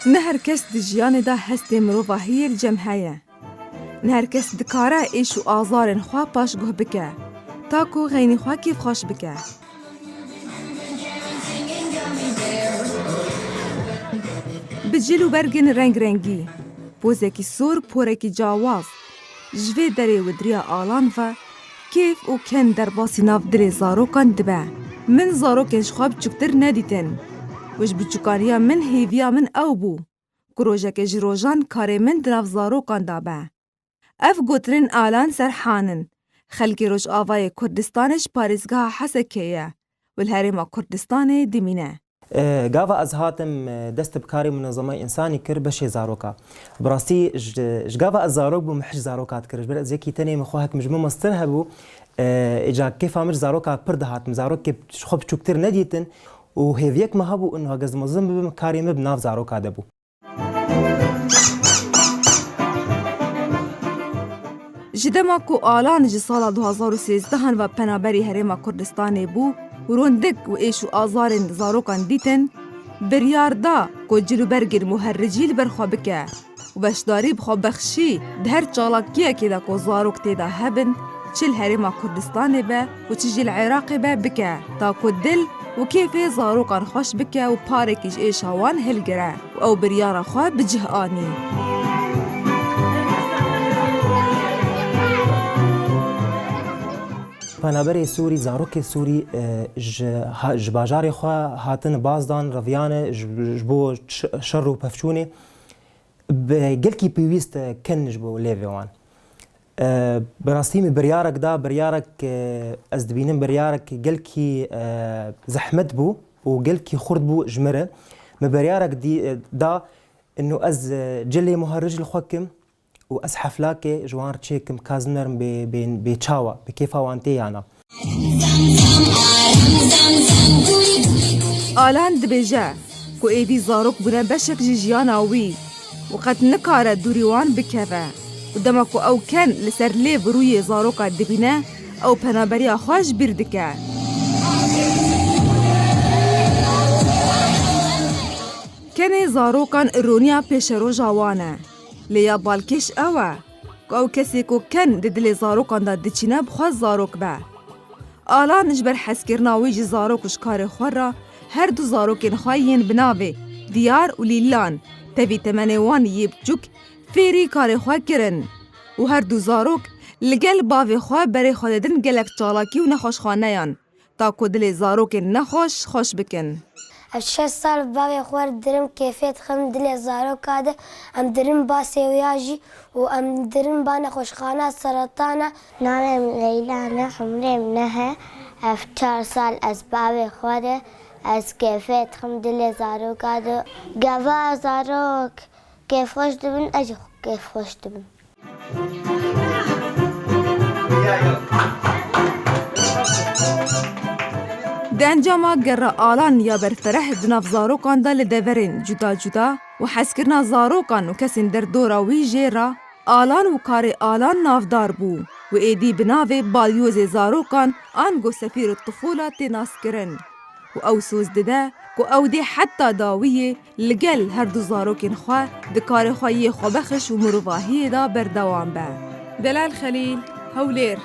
نه هر کس دی جیان دا هست مروفاهی الجمعیه. نه هر کس دکاره ایش و آزارن خواه پاشگوه بکه تا کو غینی خواه کیف خوش بکه. بجلو برگن رنگ رنگی بوزه کی سور پوره کی جاواز جوه دره و دریا آلان و کیف و کن در باسی ناف دل زاروکان دبه. من زاروکنش خواب چکتر ندیتن وش بچکاریا من هیویا من او بو کروژه که جروجان کاره من دناف زاروکان دابه. اف گوترین آلان سرحانن خلقی روش آوای کردستانش پارزگاه حسکیه والهرم کردستان دمینه. گاوا از هاتم دست بکاری منظمه انسانی کر بشه زاروکا براستی گاوا از زاروک بو محش زاروکات کرش بر از یکی تنی مخواهک مجموع مستر هبو اجا کیف امر زاروکا پرده هاتم زاروک که خوب چکتر ندیتن و هیویک ما هبو انه هاگز مزم بم کاری مب ناف زاروکا دبو. جدما کو آلان جی سال 2013 و پنابری هرم کردستان بو روندک و ایش و آزارن زاروکان دیتن بریار دا کو جلو برگر مهرجیل برخوابکه و بشداری بخواب بخشی دهر چالاکیه که دا کو زاروک تیدا هبن چل هرم کردستان به و چجل عراق به بکه تا کو دل و کیف زاروکان خوش بکه و پارکیش ایش هوان هلگره و او بریار خواه بجه آنی. پنابری سوری زاروک سوری جباجاری خواه هاتن بازدان رویانه جبو شر و پفچونه بگلکی پیویست کن جبو لیویوان براستیم بریارک دا بریارک از دبینم بریارک گلکی زحمت بو و گلکی خورد بو جمره مبریارک دا انه از جلی مهرج الخوكم و از حفلاك جوار تشيكم كازمرم بچاوا بكيفا وانتي انا آلان دبیجه کو ایدی زاروک بونه بشک جیانا وی وقت نکاره دوریوان بکوه و دما کو او کن لسر لیو روی زاروکا دبینه او پنابری خوش بیردکه. کنه زاروکان رونیا پیش رو جوانه لیا بالکش اوه که او کسی کو کن دل زاروکان دا دچینه بخواه زاروک به. آلان جبر حس کرناوی جی زاروکش کار خور را هر دو زاروکین خواهین بناوه دیار و لیلان تاوی تمنوان یب جوک فیری کار خواه کرن و هر دو زاروک لگل باوی خواه برای خوددن گلک چالاکی و نخوش خانه یان تا که دل زاروکین نخوش خوش بکن. 6 سال بابي خوار درم كيفية خم دلي زارو كاده ام درم با سيوياجي و ام درم با نخوشخانه سرطانه. نامم ليلى عمري منها 4 سال از بابي خواره از كيفية خم دلي زارو كاده قوا زاروك كيف خوش دبن اجي كيف خوش دبن. ده انجاما گر آلان یا برفرح دناف زاروکان دا لدورین جدا جدا و حس کرنا زاروکان و کسین در دورا وی جیرا آلان و کار آلان نافدار بو و ایدی بناوه بالیوز زاروکان آنگو سفیر الطفولة تناس کرن و او سوز ده که او ده حتی داویه لگل هر دو زاروکین خواه دکار خواهی خوبخش و مروفاهی دا بردوان به. دلال خلیل هولیر